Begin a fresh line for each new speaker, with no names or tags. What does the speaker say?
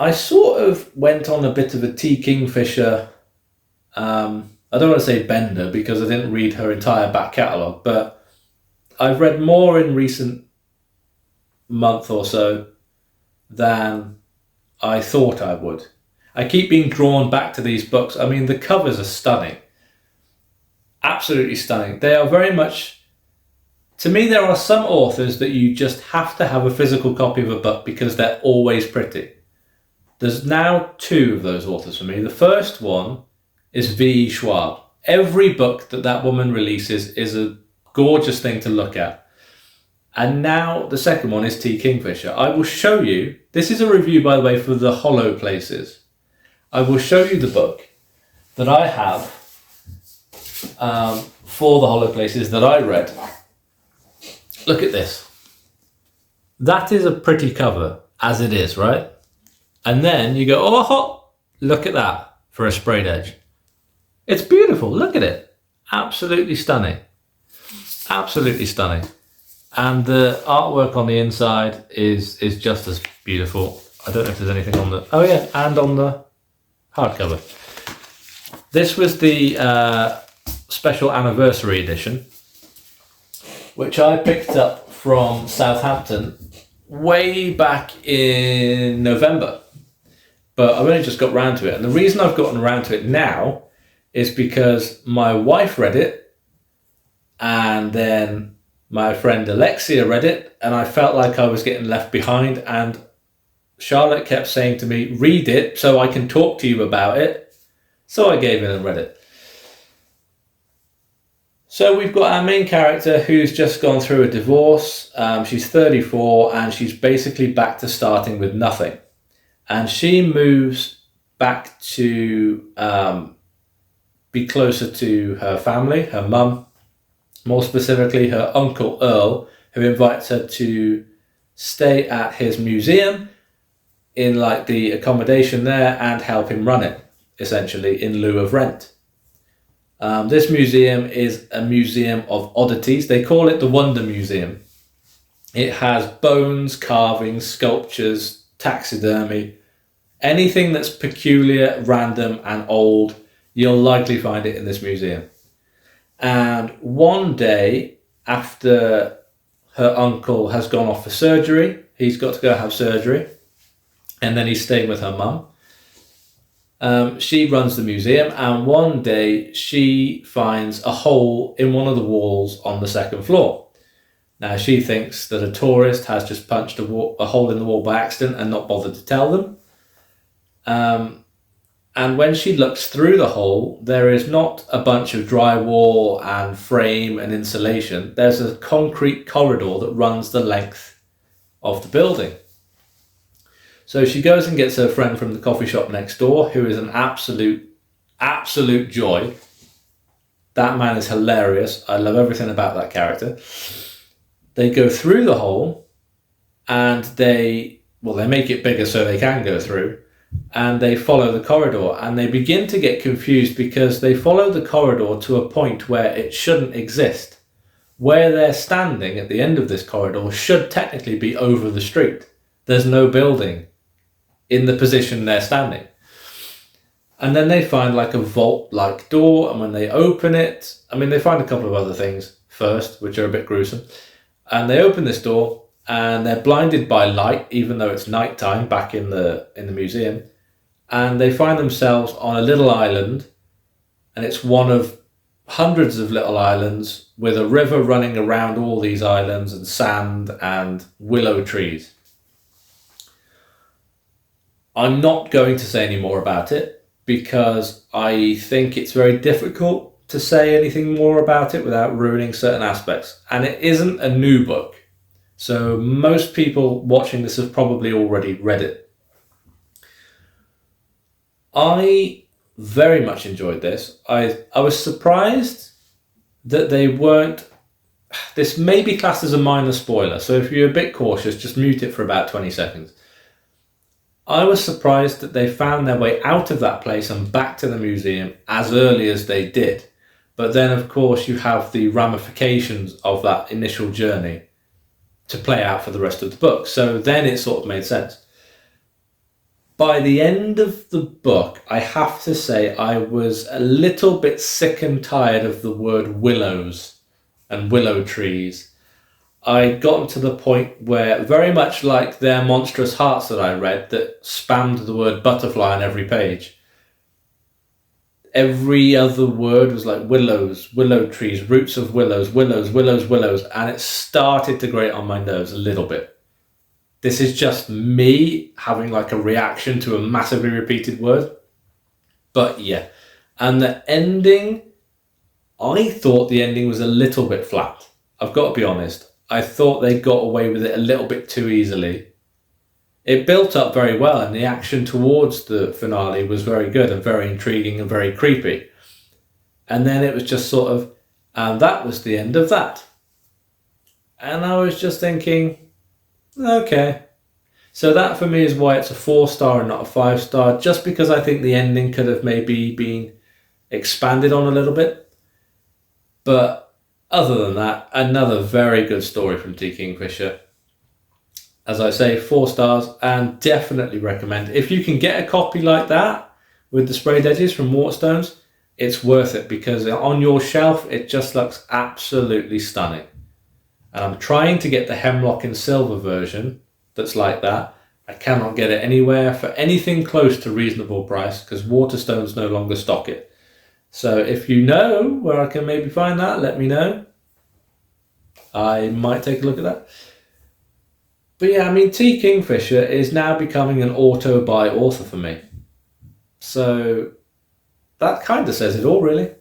I sort of went on a bit of a Kingfisher. I don't want to say bender because I didn't read her entire back catalogue, but I've read more in recent month or so than I thought I would. I keep being drawn back to these books. I mean, the covers are stunning. Absolutely stunning. They are very much, to me, there are some authors that you just have to have a physical copy of a book because they're always pretty. There's now two of those authors for me. The first one is V. Schwab. Every book that woman releases is a gorgeous thing to look at. And now the second one is T. Kingfisher. I will show you, this is a review, by the way, for The Hollow Places. I will show you the book that I have for The Hollow Places that I read. Look at this. That is a pretty cover, as it is, right? And then you go, oh, look at that for a sprayed edge. It's beautiful. Look at it. Absolutely stunning. Absolutely stunning. And the artwork on the inside is just as beautiful. I don't know if there's anything on the... Oh yeah, and on the hardcover. This was the special anniversary edition, which I picked up from Southampton way back in November. But I've only just got round to it. And the reason I've gotten around to it now is because my wife read it, and then my friend Alexia read it, and I felt like I was getting left behind, and Charlotte kept saying to me, read it so I can talk to you about it. So I gave in and read it. So we've got our main character who's just gone through a divorce. She's 34 and she's basically back to starting with nothing. And she moves back to be closer to her family, her mum, more specifically her uncle Earl, who invites her to stay at his museum in like the accommodation there and help him run it, essentially in lieu of rent. This museum is a museum of oddities. They call it the Wonder Museum. It has bones, carvings, sculptures, taxidermy, anything that's peculiar, random and old, you'll likely find it in this museum. And one day after her uncle has gone off for surgery, he's got to go have surgery, and then he's staying with her mum. She runs the museum, and one day she finds a hole in one of the walls on the second floor. Now she thinks that a tourist has just punched a hole in the wall by accident and not bothered to tell them. And when she looks through the hole, there is not a bunch of drywall and frame and insulation. There's a concrete corridor that runs the length of the building. So she goes and gets her friend from the coffee shop next door, who is an absolute joy. That man is hilarious. I love everything about that character. They go through the hole and they make it bigger so they can go through, and they follow the corridor, and they begin to get confused because they follow the corridor to a point where it shouldn't exist. Where they're standing at the end of this corridor should technically be over the street. There's no building in the position they're standing. And then they find like a vault-like door, and when they open it, they find a couple of other things first, which are a bit gruesome. And they open this door, and they're blinded by light, even though it's nighttime back in the museum. And they find themselves on a little island, and it's one of hundreds of little islands with a river running around all these islands, and sand and willow trees. I'm not going to say any more about it because I think it's very difficult to say anything more about it without ruining certain aspects. And it isn't a new book, so most people watching this have probably already read it. I very much enjoyed this. I was surprised that they weren't... This may be classed as a minor spoiler, so if you're a bit cautious, just mute it for about 20 seconds. I was surprised that they found their way out of that place and back to the museum as early as they did. But then, of course, you have the ramifications of that initial journey to play out for the rest of the book. So then it sort of made sense. by the end of the book, I have to say I was a little bit sick and tired of the word willows and willow trees. I'd gotten to the point where, very much like their Monstrous Hearts that I read, that spammed the word butterfly on every page. Every other word was like willows, willow trees, roots of willows, willows, willows, willows, and it started to grate on my nerves a little bit. This is just me having like a reaction to a massively repeated word. But yeah, and the ending, I thought the ending was a little bit flat. I've got to be honest. I thought they got away with it a little bit too easily. It built up very well, and the action towards the finale was very good and very intriguing and very creepy. And then it was just sort of, and that was the end of that. And I was just thinking, okay. So that for me is why it's a 4-star and not a 5-star, just because I think the ending could have maybe been expanded on a little bit. But other than that, another very good story from T. Kingfisher. As I say, 4 stars, and definitely recommend. If you can get a copy like that with the sprayed edges from Waterstones, it's worth it, because on your shelf it just looks absolutely stunning. And I'm trying to get the Hemlock in Silver version that's like that. I cannot get it anywhere for anything close to reasonable price, because Waterstones no longer stock it. So if you know where I can maybe find that, let me know. I might take a look at that. But yeah, I mean, T. Kingfisher is now becoming an auto-buy author for me. So that kind of says it all, really.